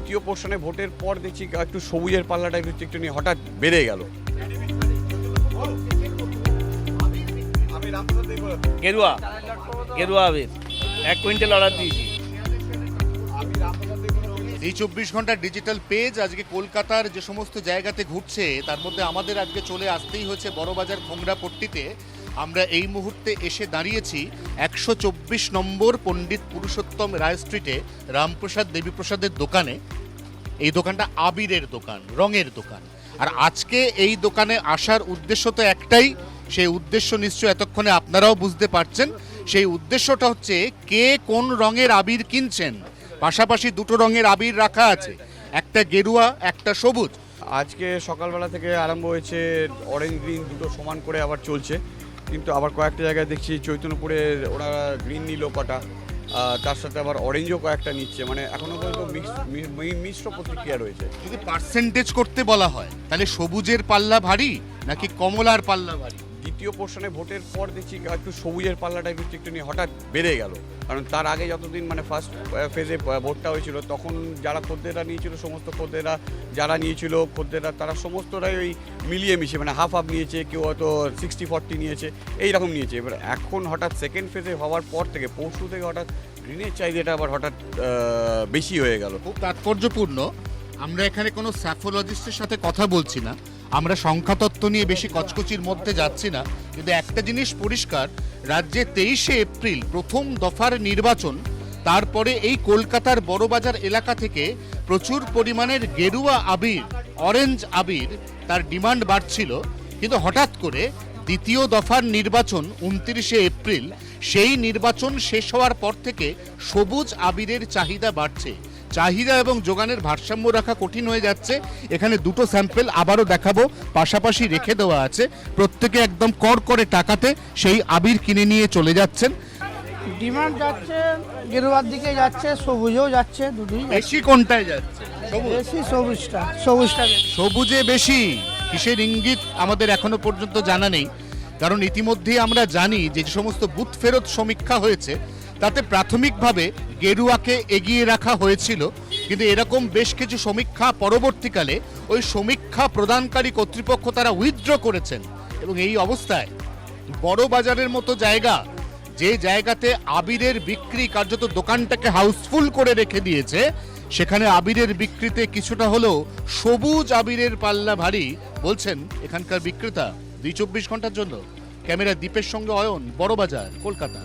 দ্বিতীয় পোর্শনে ভোটের পর দেখছি একটু সবুজের পাল্লাটা একটু নিয়ে হঠাৎ বেড়ে গেল। গেরুয়া গেরুয়া আবির 1 কুইন্টাল অর্ডার দিয়েছি। এই 24 ঘন্টার ডিজিটাল পেজ আজকে কলকাতার যে সমস্ত জায়গাতে ঘুরছে তার মধ্যে আমাদের আজকে চলে আসতেই হচ্ছে বড়বাজার ভোংরাপট্টিতে। আমরা এই মুহূর্তে এসে দাঁড়িয়েছি 124 নম্বর পণ্ডিত পুরুষোত্তম রায় স্ট্রিটে রামপ্রসাদ দেবীপ্রসাদের দোকানে। এই দোকানটা আবিরের দোকান, রঙের দোকান। আর আজকে এই দোকানে আসার উদ্দেশ্য তো একটাই, সেই উদ্দেশ্য নিশ্চয় এতক্ষণে আপনারাও বুঝতে পারছেন। সেই উদ্দেশ্যটা হচ্ছে কে কোন রঙের আবির কিনছেন। পাশাপাশি দুটো রঙের আবির রাখা আছে, একটা গেরুয়া একটা সবুজ। আজকে সকালবেলা থেকে আরম্ভ হয়েছে, অরেঞ্জ গ্রিন দুটো সমান করে আবার চলছে, কিন্তু আবার কয়েকটা জায়গায় দেখছি চৈতন্যপুরে ওরা গ্রিন নিল কটা, তার সাথে আবার অরেঞ্জও কয়েকটা নিচ্ছে। মানে এখনো পর্যন্ত মিশ্র প্রতিক্রিয়া রয়েছে। যদি পার্সেন্টেজ করতে বলা হয় তাহলে সবুজের পাল্লা ভারী নাকি কমলার পাল্লা ভারী? দ্বিতীয় পোর্শনে ভোটের পর দেখছি একটু সবুজের পাল্লাটা একটু নিয়ে হঠাৎ বেড়ে গেল। কারণ তার আগে যতদিন মানে ফার্স্ট ফেজে ভোটটা হয়েছিল তখন যারা খদ্দেররা নিয়েছিল, সমস্ত খদ্দেররা যারা নিয়েছিল খদ্দেররা তারা সমস্তরাই ওই মিলিয়ে মিশিয়ে মানে হাফ হাফ নিয়েছে, কেউ হয়তো 60-40 নিয়েছে, এইরকম নিয়েছে। এবার এখন হঠাৎ সেকেন্ড ফেজে হওয়ার পর থেকে পরশু থেকে হঠাৎ গ্রিনের চাহিদাটা আবার হঠাৎ বেশি হয়ে গেল। খুব তাৎপর্যপূর্ণ। আমরা এখানে কোনো স্যাফোলজিস্টের সাথে কথা বলছি না, আমরা সংখ্যাতত্ত্ব নিয়ে বেশি কচকচির মধ্যে যাচ্ছি না, কিন্তু একটা জিনিস পরিষ্কার, রাজ্যে 23শে এপ্রিল প্রথম দফার নির্বাচন। তারপরে এই কলকাতার বড়বাজার এলাকা থেকে প্রচুর পরিমাণের গেরুয়া আবির, অরেঞ্জ আবির তার ডিমান্ড বাড়ছিল। কিন্তু হঠাৎ করে দ্বিতীয় দফার নির্বাচন 29শে এপ্রিল, সেই নির্বাচন শেষ হওয়ার পর থেকে সবুজ আবিরের চাহিদা বাড়ছে। চাহিদা এবং যোগানের ভারসাম্য রাখা কঠিন হয়ে যাচ্ছে। এখানে দুটো স্যাম্পেল আবারও দেখাবো, পাশাপাশি রেখে দেওয়া আছে। প্রত্যেকে একদম কর করে টাকাতে সেই আবির কিনে নিয়ে চলে যাচ্ছেন। ডিমান্ড যাচ্ছে গেরুয়ার দিকে যাচ্ছে, সবুজেও যাচ্ছে, দুটোই বেশি কোনটায় যাচ্ছে? বেশি সবুজটা বেশি। সবুজে বেশি। কিসের ইঙ্গিত আমাদের এখনো পর্যন্ত জানা নেই, কারণ ইতিমধ্যেই আমরা জানি যে সমস্ত বুথ ফেরত সমীক্ষা হয়েছে তাতে প্রাথমিকভাবে গেরুয়াকে এগিয়ে রাখা হয়েছিল, কিন্তু এরকম বেশ কিছু সমীক্ষা পরবর্তীকালে ওই সমীক্ষা প্রদানকারী কর্তৃপক্ষ তারা উইথড্র করেছেন। এবং এই অবস্থায় বড় বাজারের মতো জায়গা, যে জায়গাতে আবিরের বিক্রি কার্যত দোকানটাকে হাউসফুল করে রেখে দিয়েছে, সেখানে আবিরের বিক্রিতে কিছুটা হলেও সবুজ আবিরের পাল্লা ভারী বলছেন এখানকার বিক্রেতা। 24 ঘন্টার জন্য ক্যামেরা দীপের সঙ্গে অয়ন, বড়বাজার, কলকাতা।